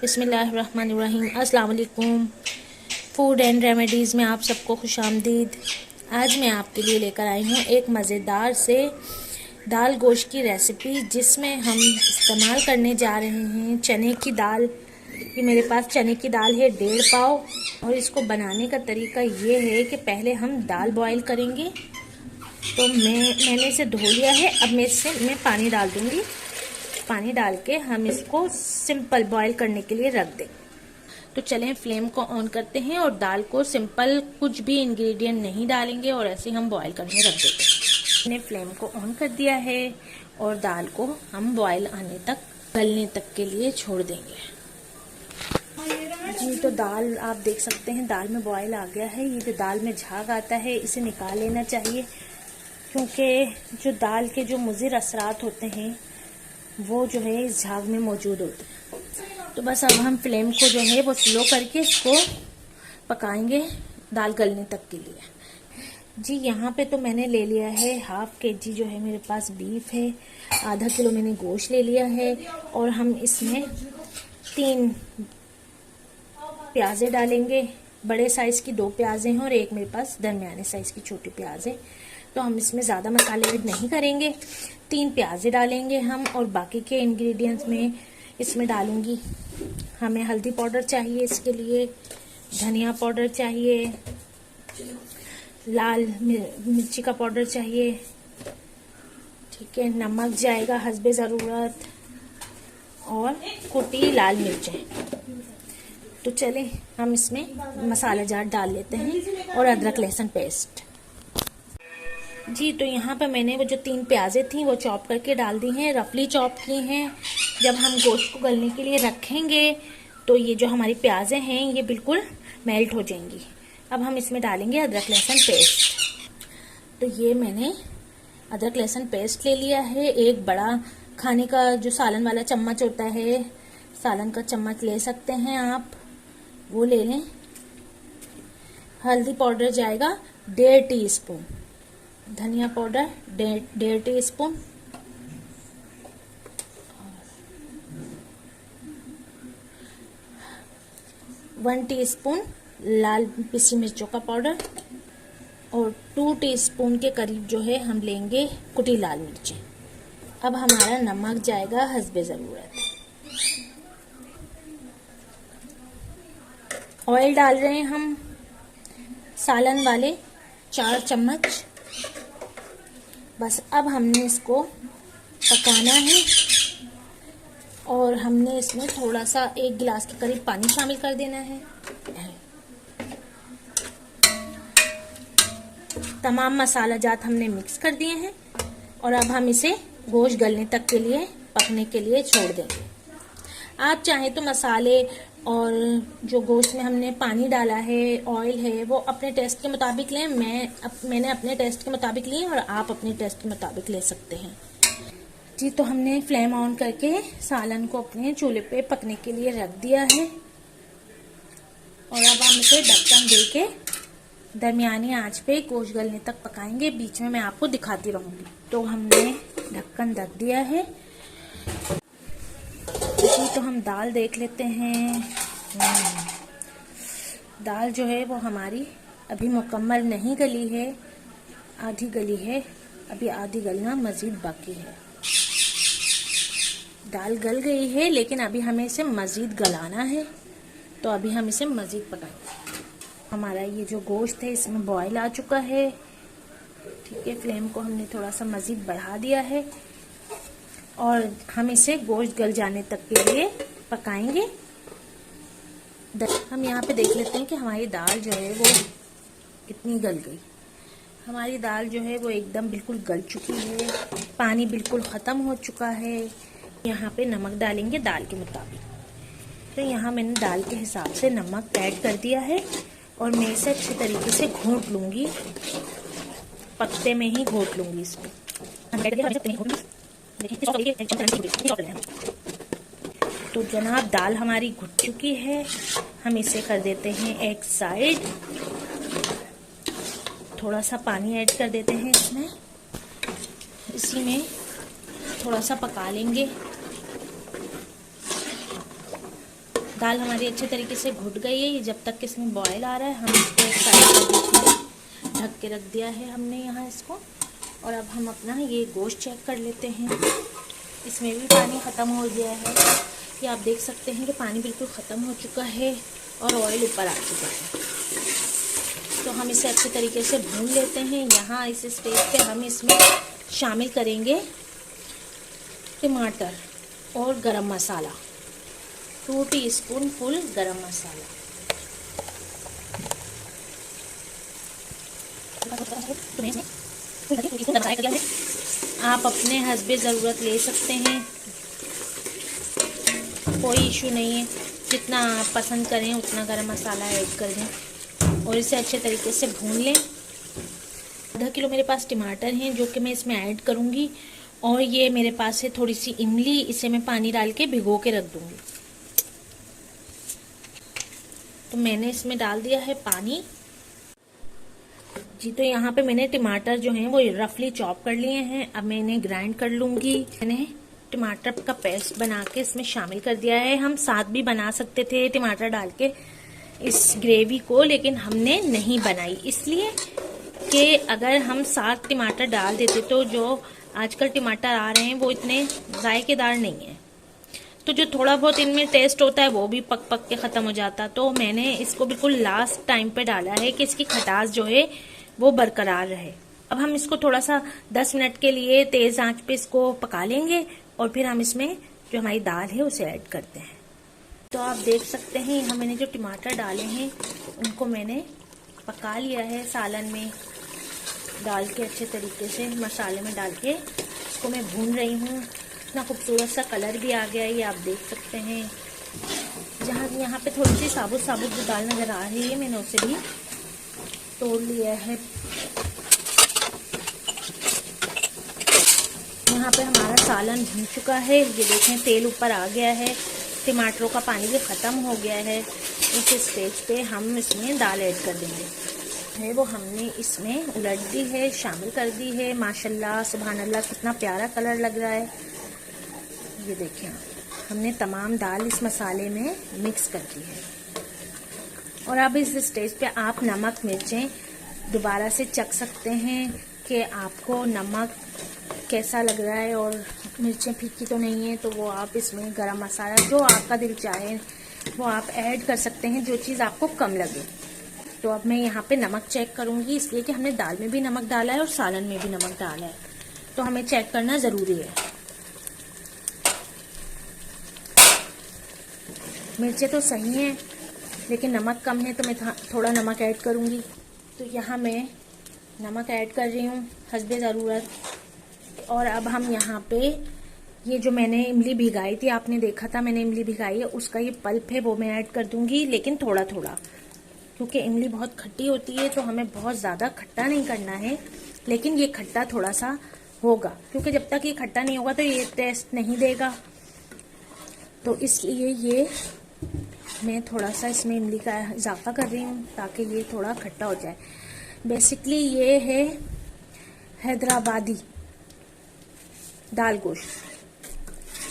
बिस्मिल्लाहिर्रहमानिर्रहीम। अस्सलाम वालेकुम। फूड एंड रेमेडीज़ में आप सबको खुशामदीद। आज मैं आपके लिए लेकर आई हूँ एक मज़ेदार से दाल गोश्त की रेसिपी, जिसमें हम इस्तेमाल करने जा रहे हैं चने की दाल। ये मेरे पास चने की दाल है 1.5 पाव। और इसको बनाने का तरीका ये है कि पहले हम दाल बॉईल करेंगे। तो मैंने इसे धो लिया है। अब मैं पानी डाल दूँगी। पानी डाल के हम इसको सिंपल बॉईल करने के लिए रख दें। तो चलें फ्लेम को ऑन करते हैं और दाल को सिंपल, कुछ भी इंग्रेडिएंट नहीं डालेंगे और ऐसे हम बॉईल करने रख देते हैं। मैंने फ्लेम को ऑन कर दिया है और दाल को हम बॉईल आने तक, गलने तक के लिए छोड़ देंगे। जी, तो दाल आप देख सकते हैं दाल में बॉईल आ गया है। ये जो दाल में झाग आता है इसे निकाल लेना चाहिए, क्योंकि जो दाल के जो मुज़िर असरात होते हैं वो जो है इस झाग में मौजूद होते हैं। तो बस अब हम फ्लेम को जो है वो स्लो करके इसको पकाएंगे दाल गलने तक के लिए। जी, यहाँ पे तो मैंने ले लिया है 1/2 kg जो है मेरे पास बीफ है। आधा किलो मैंने गोश्त ले लिया है और हम इसमें 3 प्याज़े डालेंगे। बड़े साइज़ की 2 प्याज़े हैं और एक मेरे पास दरमियाने साइज़ की छोटी प्याज है। तो हम इसमें ज़्यादा मसाले ऐड नहीं करेंगे। 3 प्याज़े डालेंगे हम और बाकी के इंग्रेडिएंट्स में इसमें डालूंगी। हमें हल्दी पाउडर चाहिए, इसके लिए धनिया पाउडर चाहिए, लाल मिर्ची का पाउडर चाहिए, ठीक है, नमक जाएगा हस्बे ज़रूरत और कुटी लाल मिर्चें। तो चलें हम इसमें मसाला जार डाल लेते हैं और अदरक लहसुन पेस्ट। जी, तो यहाँ पर मैंने वो जो 3 प्याज़ें थी वो चॉप करके डाल दी हैं, रफली चॉप की हैं। जब हम गोश्त को गलने के लिए रखेंगे तो ये जो हमारी प्याज़ें हैं ये बिल्कुल मेल्ट हो जाएंगी। अब हम इसमें डालेंगे अदरक लहसुन पेस्ट। तो ये मैंने अदरक लहसुन पेस्ट ले लिया है। एक बड़ा खाने का जो सालन वाला चम्मच होता है, सालन का चम्मच ले सकते हैं आप, वो ले लें। हल्दी पाउडर जाएगा 1.5 टीस्पून, धनिया पाउडर 1.5 टीस्पून, 1 टीस्पून लाल पिसी मिर्चों का पाउडर और 2 टीस्पून के करीब जो है हम लेंगे कुटी लाल मिर्चें। अब हमारा नमक जाएगा हस्बे ज़रूरत। ऑयल डाल रहे हैं हम सालन वाले 4 चम्मच। बस अब हमने इसको पकाना है और हमने इसमें थोड़ा सा 1 गिलास के करीब पानी शामिल कर देना है। तमाम मसाला जात हमने मिक्स कर दिए हैं और अब हम इसे गोश्त गलने तक के लिए, पकने के लिए छोड़ देंगे। आप चाहें तो मसाले और जो गोश्त में हमने पानी डाला है, ऑयल है, वो अपने टेस्ट के मुताबिक लें। मैंने अपने टेस्ट के मुताबिक लिए और आप अपने टेस्ट के मुताबिक ले सकते हैं। जी, तो हमने फ्लेम ऑन करके सालन को अपने चूल्हे पे पकने के लिए रख दिया है और अब हम इसे ढक्कन दे के दरमियानी आंच पे गोश्त गलने तक पकाएंगे। बीच में मैं आपको दिखाती रहूँगी। तो हमने ढक्कन ढक दिया है। जी, तो हम दाल देख लेते हैं। दाल जो है वो हमारी अभी मुकम्मल नहीं गली है, आधी गली है। अभी आधी गलना मज़ीद बाकी है। दाल गल गई है लेकिन अभी हमें इसे मज़ीद गलाना है, तो अभी हम इसे मज़ीद पकाएंगे। हमारा ये जो गोश्त है इसमें बॉयल आ चुका है, ठीक है। फ्लेम को हमने थोड़ा सा मज़ीद बढ़ा दिया है और हम इसे गोश्त गल जाने तक के लिए पकाएंगे। हम यहाँ पे देख लेते हैं कि हमारी दाल जो है वो कितनी गल गई। हमारी दाल जो है वो एकदम बिल्कुल गल चुकी है, पानी बिल्कुल ख़त्म हो चुका है। यहाँ पे नमक डालेंगे दाल के मुताबिक। तो यहाँ मैंने दाल के हिसाब से नमक ऐड कर दिया है और मैं इसे अच्छी तरीके से घोंट लूँगी, पत्ते में ही घोंट लूँगी इसको। तो जनाब दाल हमारी घुट चुकी है। हम इसे कर देते हैं एक साइड। थोड़ा सा पानी ऐड कर देते हैं इसमें, इसी में थोड़ा सा पका लेंगे। दाल हमारी अच्छे तरीके से घुट गई है। जब तक इसमें बॉयल आ रहा है हम इसको एक साइड पर देखिए ढक के रख दिया है हमने यहाँ इसको। और अब हम अपना ये गोश्त चेक कर लेते हैं। इसमें भी पानी ख़त्म हो गया है। ये आप देख सकते हैं कि पानी बिल्कुल ख़त्म हो चुका है और ऑयल ऊपर आ चुका है। तो हम इसे अच्छे तरीके से भून लेते हैं। यहाँ इस स्टेज पे हम इसमें शामिल करेंगे टमाटर और गरम मसाला, 2 टीस्पून फुल गरम मसाला। आप अपने हस्बे ज़रूरत ले सकते हैं, कोई इशू नहीं है। जितना आप पसंद करें उतना गरम मसाला ऐड कर दें और इसे अच्छे तरीके से भून लें। आधा किलो मेरे पास टमाटर हैं जो कि मैं इसमें ऐड करूँगी। और ये मेरे पास है थोड़ी सी इमली, इसे मैं पानी डाल के भिगो के रख दूँगी। तो मैंने इसमें डाल दिया है पानी जी। तो यहाँ पे मैंने टमाटर जो हैं वो रफली चॉप कर लिए हैं। अब मैं इन्हें ग्राइंड कर लूँगी। मैंने टमाटर का पेस्ट बना के इसमें शामिल कर दिया है। हम साथ भी बना सकते थे टमाटर डाल के इस ग्रेवी को, लेकिन हमने नहीं बनाई, इसलिए कि अगर हम साथ टमाटर डाल देते तो जो आजकल टमाटर आ रहे हैं वो इतने जायकेदार नहीं है, तो जो थोड़ा बहुत इनमें टेस्ट होता है वो भी पक पक के ख़त्म हो जाता। तो मैंने इसको बिल्कुल लास्ट टाइम पे डाला है कि इसकी खटास जो है वो बरकरार रहे। अब हम इसको थोड़ा सा 10 मिनट के लिए तेज़ आंच पे इसको पका लेंगे और फिर हम इसमें जो हमारी दाल है उसे ऐड करते हैं। तो आप देख सकते हैं यहाँ मैंने जो टमाटर डाले हैं उनको मैंने पका लिया है सालन में डाल के, अच्छे तरीके से मसाले में डाल के इसको मैं भून रही हूँ। इतना खूबसूरत सा कलर भी आ गया है, ये आप देख सकते हैं। जहाँ यहाँ पे थोड़ी सी साबुत साबुत जो दाल नज़र आ रही है मैंने उसे भी तोड़ लिया है। यहाँ पे हमारा सालन भून चुका है, ये देखें तेल ऊपर आ गया है, टमाटरों का पानी भी ख़त्म हो गया है। इस स्टेज पे हम इसमें दाल ऐड कर देंगे है वो हमने इसमें उलट दी है, शामिल कर दी है। माशाल्लाह सुभान अल्लाह कितना प्यारा कलर लग रहा है। ये देखें हमने तमाम दाल इस मसाले में मिक्स कर दी है। और अब इस स्टेज पे आप नमक मिर्चें दोबारा से चख सकते हैं कि आपको नमक कैसा लग रहा है और मिर्चें फीकी तो नहीं है। तो वो आप इसमें गरम मसाला जो आपका दिल चाहे वो आप ऐड कर सकते हैं, जो चीज़ आपको कम लगे। तो अब मैं यहाँ पे नमक चेक करूँगी, इसलिए कि हमने दाल में भी नमक डाला है और सालन में भी नमक डाला है, तो हमें चेक करना ज़रूरी है। मिर्चें तो सही हैं लेकिन नमक कम है, तो मैं थोड़ा नमक ऐड करूँगी। तो यहाँ मैं नमक ऐड कर रही हूँ हस्बे ज़रूरत। और अब हम यहाँ पे ये जो मैंने इमली भिगाई थी, आपने देखा था मैंने इमली भिगाई है, उसका ये पल्प है वो मैं ऐड कर दूँगी, लेकिन थोड़ा थोड़ा, क्योंकि इमली बहुत खट्टी होती है तो हमें बहुत ज़्यादा खट्टा नहीं करना है। लेकिन ये खट्टा थोड़ा सा होगा, क्योंकि जब तक ये खट्टा नहीं होगा तो ये टेस्ट नहीं देगा। तो इसलिए ये मैं थोड़ा सा इसमें इमली का इजाफा कर रही हूँ ताकि ये थोड़ा खट्टा हो जाए। बेसिकली ये है हैदराबादी दाल गोश्त,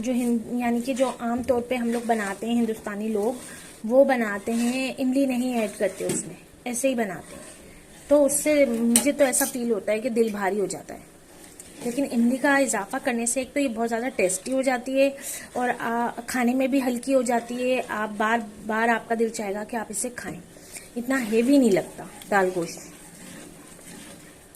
जो यानी कि जो आम तौर पे हम लोग बनाते हैं, हिंदुस्तानी लोग वो बनाते हैं, इमली नहीं ऐड करते उसमें, ऐसे ही बनाते हैं। तो उससे मुझे तो ऐसा फील होता है कि दिल भारी हो जाता है। लेकिन इमली का इजाफा करने से एक तो ये बहुत ज़्यादा टेस्टी हो जाती है और खाने में भी हल्की हो जाती है। आप बार बार आपका दिल चाहेगा कि आप इसे खाएं। इतना हेवी नहीं लगता दाल गोश्त।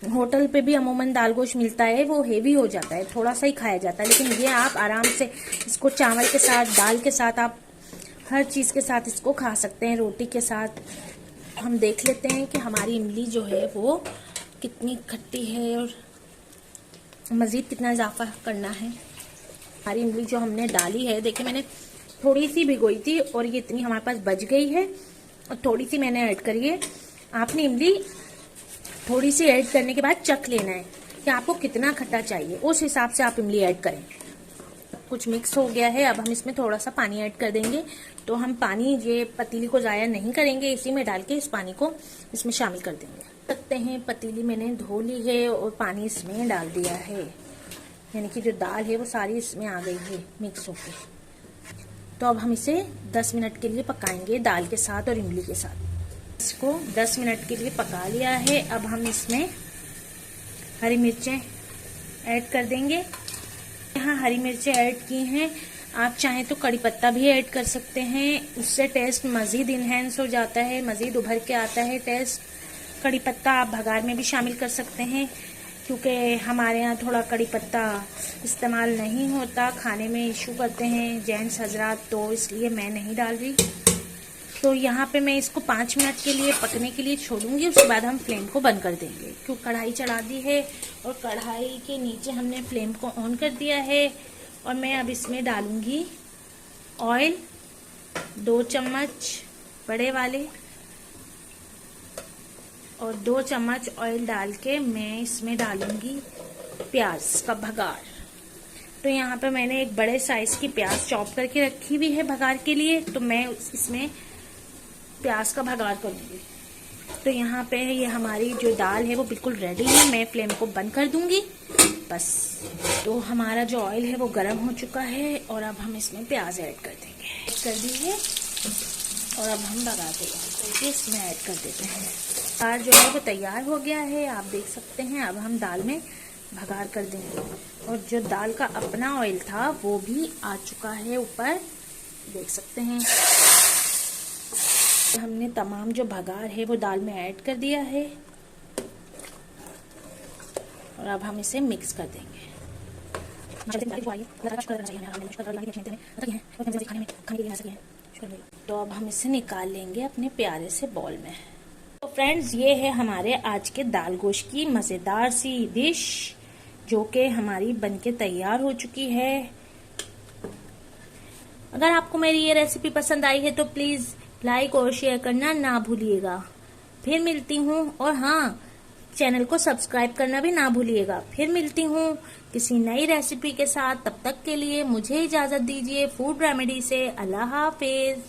होटल पे भी अमूमन दाल गोश्त मिलता है, वो हेवी हो जाता है, थोड़ा सा ही खाया जाता है। लेकिन ये आप आराम से इसको चावल के साथ, दाल के साथ, आप हर चीज़ के साथ इसको खा सकते हैं, रोटी के साथ। हम देख लेते हैं कि हमारी इमली जो है वो कितनी खट्टी है और मज़ीद कितना इजाफा करना है। हमारी इमली जो हमने डाली है, देखिए मैंने थोड़ी सी भिगोई थी और ये इतनी हमारे पास बच गई है और थोड़ी सी मैंने ऐड करी है। आपने इमली थोड़ी सी ऐड करने के बाद चख लेना है कि आपको कितना खट्टा चाहिए, उस हिसाब से आप इमली ऐड करें। कुछ मिक्स हो गया है, अब हम इसमें थोड़ा सा पानी ऐड कर देंगे। तो हम पानी ये पतीली को ज़ाया नहीं करेंगे, इसी में डाल के इस पानी को इसमें शामिल कर देंगे। सकते हैं पतीली मैंने धो ली है और पानी इसमें डाल दिया है, यानी कि जो दाल है वो सारी इसमें आ गई है मिक्स होकर। तो अब हम इसे 10 मिनट के लिए पकाएंगे दाल के साथ और इमली के साथ। इसको 10 मिनट के लिए पका लिया है। अब हम इसमें हरी मिर्चें ऐड कर देंगे। यहाँ हरी मिर्चें ऐड की हैं, आप चाहें तो कड़ी पत्ता भी ऐड कर सकते हैं, उससे टेस्ट मज़ीद इन्हेंस हो जाता है, मज़ीद उभर के आता है टेस्ट। कड़ी पत्ता आप भगार में भी शामिल कर सकते हैं, क्योंकि हमारे यहाँ थोड़ा कड़ी पत्ता इस्तेमाल नहीं होता, खाने में इशू करते हैं जेंट्स हजरात, तो इसलिए मैं नहीं डाल रही। तो यहाँ पे मैं इसको 5 मिनट के लिए पकने के लिए छोड़ूंगी, उसके बाद हम फ्लेम को बंद कर देंगे। क्योंकि कढ़ाई चढ़ा दी है और कढ़ाई के नीचे हमने फ्लेम को ऑन कर दिया है। और मैं अब इसमें डालूंगी ऑयल 2 चम्मच बड़े वाले, और 2 चम्मच ऑयल डाल के मैं इसमें डालूंगी प्याज का भगार। तो यहाँ पे मैंने एक बड़े साइज की प्याज चॉप करके रखी हुई है भगार के लिए, तो मैं इसमें प्याज का भगार करूंगी। तो यहाँ पे ये हमारी जो दाल है वो बिल्कुल रेडी है। मैं फ्लेम को बंद कर दूंगी बस। तो हमारा जो ऑयल है वो गर्म हो चुका है और अब हम इसमें प्याज ऐड कर देंगे। ऐड कर दी है और अब हम भगार तैयार करके इसमें ऐड कर देते हैं। दाल जो है वो तैयार हो गया है, आप देख सकते हैं। अब हम दाल में भगार कर देंगे और जो दाल का अपना ऑयल था वो भी आ चुका है ऊपर, देख सकते हैं। हमने तमाम जो भगार है वो दाल में ऐड कर दिया है और अब हम इसे मिक्स कर देंगे। तो अब हम इसे निकाल लेंगे अपने प्यारे से बॉल में। तो फ्रेंड्स, ये है हमारे आज के दाल गोश्त की मज़ेदार सी डिश, जो कि हमारी बनके तैयार हो चुकी है। अगर आपको मेरी ये रेसिपी पसंद आई है तो प्लीज़ लाइक और शेयर करना ना भूलिएगा। फिर मिलती हूँ, और हाँ, चैनल को सब्सक्राइब करना भी ना भूलिएगा। फिर मिलती हूँ किसी नई रेसिपी के साथ। तब तक के लिए मुझे इजाज़त दीजिए फूड रेमेडी से। अल्लाह हाफिज।